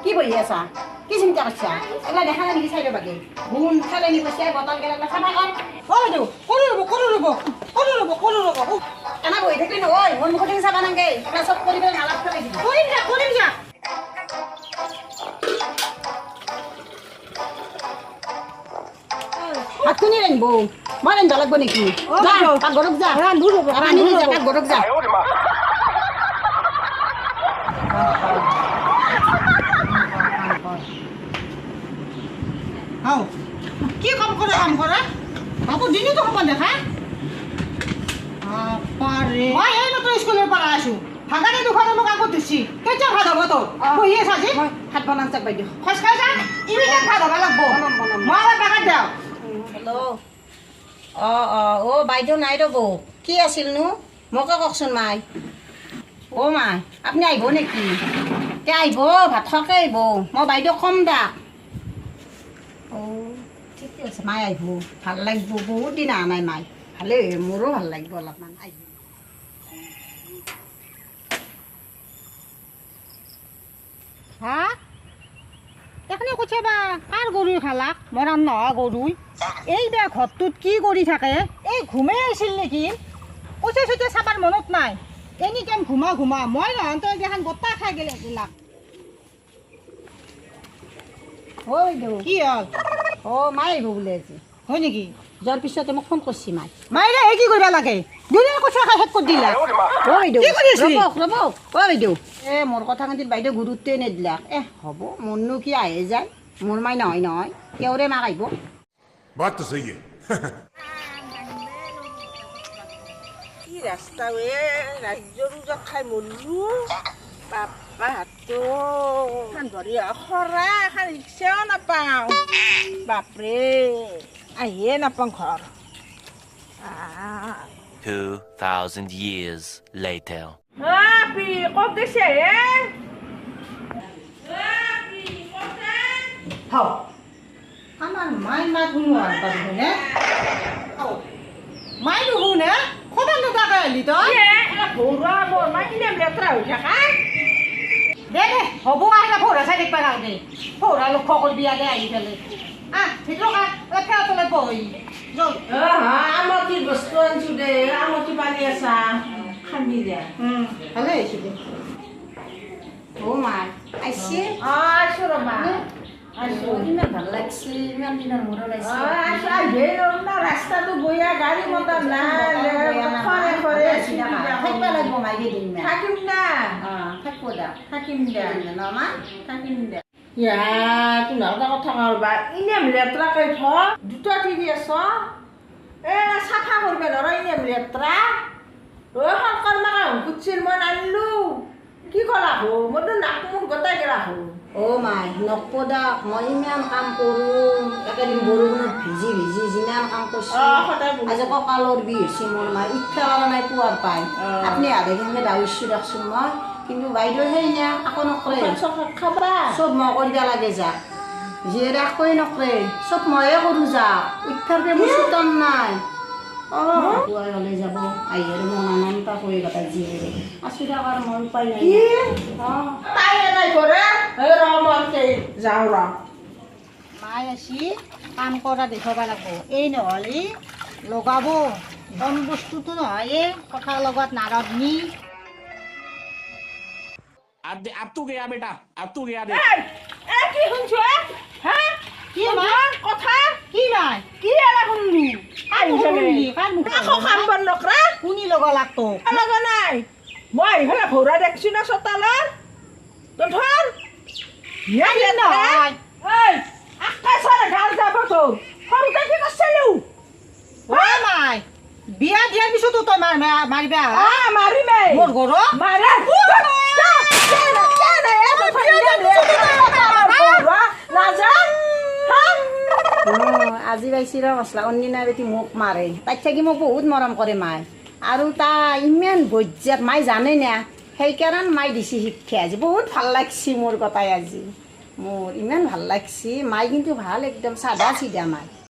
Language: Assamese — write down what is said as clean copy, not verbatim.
কি বহি আছা কি চিন্তা কৰিছা এলা দেখা নাই নেকি চাইড বাগে গুণ খালে নি কৈছে বটল গেলা চাফা কৰ বাইদেউ কৰো ৰ'ব এনা বহি থাকিলে নহয় মোৰ মুখতে চাবা নাগে এলা চব কৰি পেলাই নালাগ পেলাই দিব কৰিম যা ভাত কোনে ৰান্ধিব মই ৰান্ধিব লাগিব নেকি যা পাকঘৰত যা ৰান্ধো পাকঘৰত যা কি কাম কৰে বাবু দিনটো সমান দেখা মই এই মাত্ৰ স্কুলৰ পৰা আছো ভাগানে দুখনে মোক আগত দিছি কেতিয়া ভাত হ'ব তোৰ বহি আছা আজি মই ভাত বনাম চাক বাইদেউ খোজকাঢ়ি যা ইমিডিয়েট ভাত হ'ব লাগব মই অলপ বাগাত দিওঁ হেল্ল' অ' বাইদেউ নাই ৰ'ব কি আছিলনো মোকে কওকচোন মাই মাই আপুনি আহিব নেকি তে আহিব ভাত খোৱাকৈ আহিব মই বাইদেউ কম দা ঠিকে আছে মাই আহিব ভাল লাগিব বহুত দিন অহা নাই মাই ভালেই মোৰো ভাল লাগিব অলপমান আহিব হা এখনি কৈছে কাৰ গৰুই খালাক মৰাণ নহয় গৰুই এই বেয়া ঘৰটোত কি কৰি থাকে এই ঘুমে আছিল নেকি কৈছে চৈতে চাবাৰ মনত নাই এনি টাইম ঘুমা মই নহওঁতে এখন গোটা খাই গেলে এইবিলাক বাইদেউ কি হ'ল মাই আহিব বোলে আজি হয় নেকি যোৱাৰ পিছতে মোক ফোন কৰিছে মাই মাইৰে এই কি কৰিব লাগে দুদিন কথা খাই শেষ কৰি দিলা বাইদেউ কি কৰি আছিলি? ৰ'ব বাইদেউ মোৰ কথা কিন্তু বাইদেউ গুৰুত্বই নিদিলাক হ'ব মোৰনো কি আহে যায় মোৰ মাই নহয় তেওঁৰে মাক আহিব बात तो सही है কি ৰাস্তা ৰাজ্যৰো যা খাই মৰলো বাপ্পা হাতটো এখন ধৰি খৰা এখন ৰিক্সাও নাপাওঁ বাপৰে আহিয়ে নাপাওঁ ঘৰ 2,000 years later. পি ক'ত গৈছে আমাৰ মাই মাত শুনোৱা হয়নে মাই নুশুনে খবৰ নোটাকে আহিলি তই ঘৰুৱা বৰ মাই ইনেম লেতেৰা হৈ থাকা দে হ'ব আহিলে ভৌৰা চাই দেখিব নালাগে ভৌৰা লক্ষ্য কৰিবি দে আহি পেলাই ভিতৰত ফেৰ তলে বহি আমতি বস্তু আনিছো দে আমতি পানী আছা খাবি দে ভালে আহিছো দে মাই আহিছে আছো ৰ'বা ইমান ভাল লাগছে ইমান দিনৰ মূৰত আহিবই নোৱাৰো না ৰাস্তাটো বয়া গাড়ী মটৰ নাই থাকিব লাগিব মাই কেইদিনমান থাকিম না থাকিব দা থাকিম দে মা থাকিম দে তোমাৰ কথা কবা ইনেম লেতেৰাকৈ থ দুটা টিভি আছ চাফা কৰিব নোৱাৰা ইনেম লেতেৰা শংকৰ মাকে সুধিছিল মই নানিলো কি কৰা হো মইতো নাক মুখ গোটাই গেলা হো মাই নকপদা মই ইমান কাম কৰোঁ একেদিন বৰষুণত ভিজি যিমান কাম কৰিছোঁ আজি কঁকালৰ বিষ হৈছে মোৰ মাই উঠিব পৰা নাই পুৱাৰ পাই আপুনি আধেখিনি দাউৰিছোঁ দেখোন মই কিন্তু বাইদেউ সেই নে আকৌ নকৰে খাবা চব মই কৰিব লাগে যাক জীয়েৰে একোৱে নকৰে চব ময়ে কৰোঁ যাক উঠাৰ মোৰ চুতন নাই পুৱাই হ'লে যাব আহি আৰু মন আনন্তা কৰি গতা জীয়েৰে আছোঁ থকাৰ মই উপায় নাই তাই নাই কৰে যাওঁ ৰ মাই আছি কাম কৰা দেখুৱাব লাগিব এই নহ'লে লগাব কম বস্তুটো নহয় এই কথা লগত নাৰদনি अब तू गया बेटा अब तू गया देख কি শুনছো কি মা কথা কি নাই কি এলা শুনলি খাম বন নকৰা শুনি ল'ব লাগতো লগা নাই মই এইফালে ভৌৰা দেখছো না চোতালৰ তই ধৰ নহয় আকাশৰ ঘাল যাব তোৰ সৰুতে কি কৰিছিলো মাই বিয়া দিয়াৰ পিছতো তই মাৰিবা মাৰিমে মোৰ ঘৰত মাৰে আজি পাইছি ৰ মছলা অন্যদিনা বেটি মোক মাৰে তাইক থাকি মোক বহুত মৰম কৰে মাই আৰু তাই ইমান বজ্জাত মাই জানে না সেইকাৰণে মাই দিছে শিক্ষা আজি বহুত ভাল লাগছি মোৰ কথাই আজি মোৰ ইমান ভাল লাগছি মাই কিন্তু ভাল একদম চাদা চিধা মাই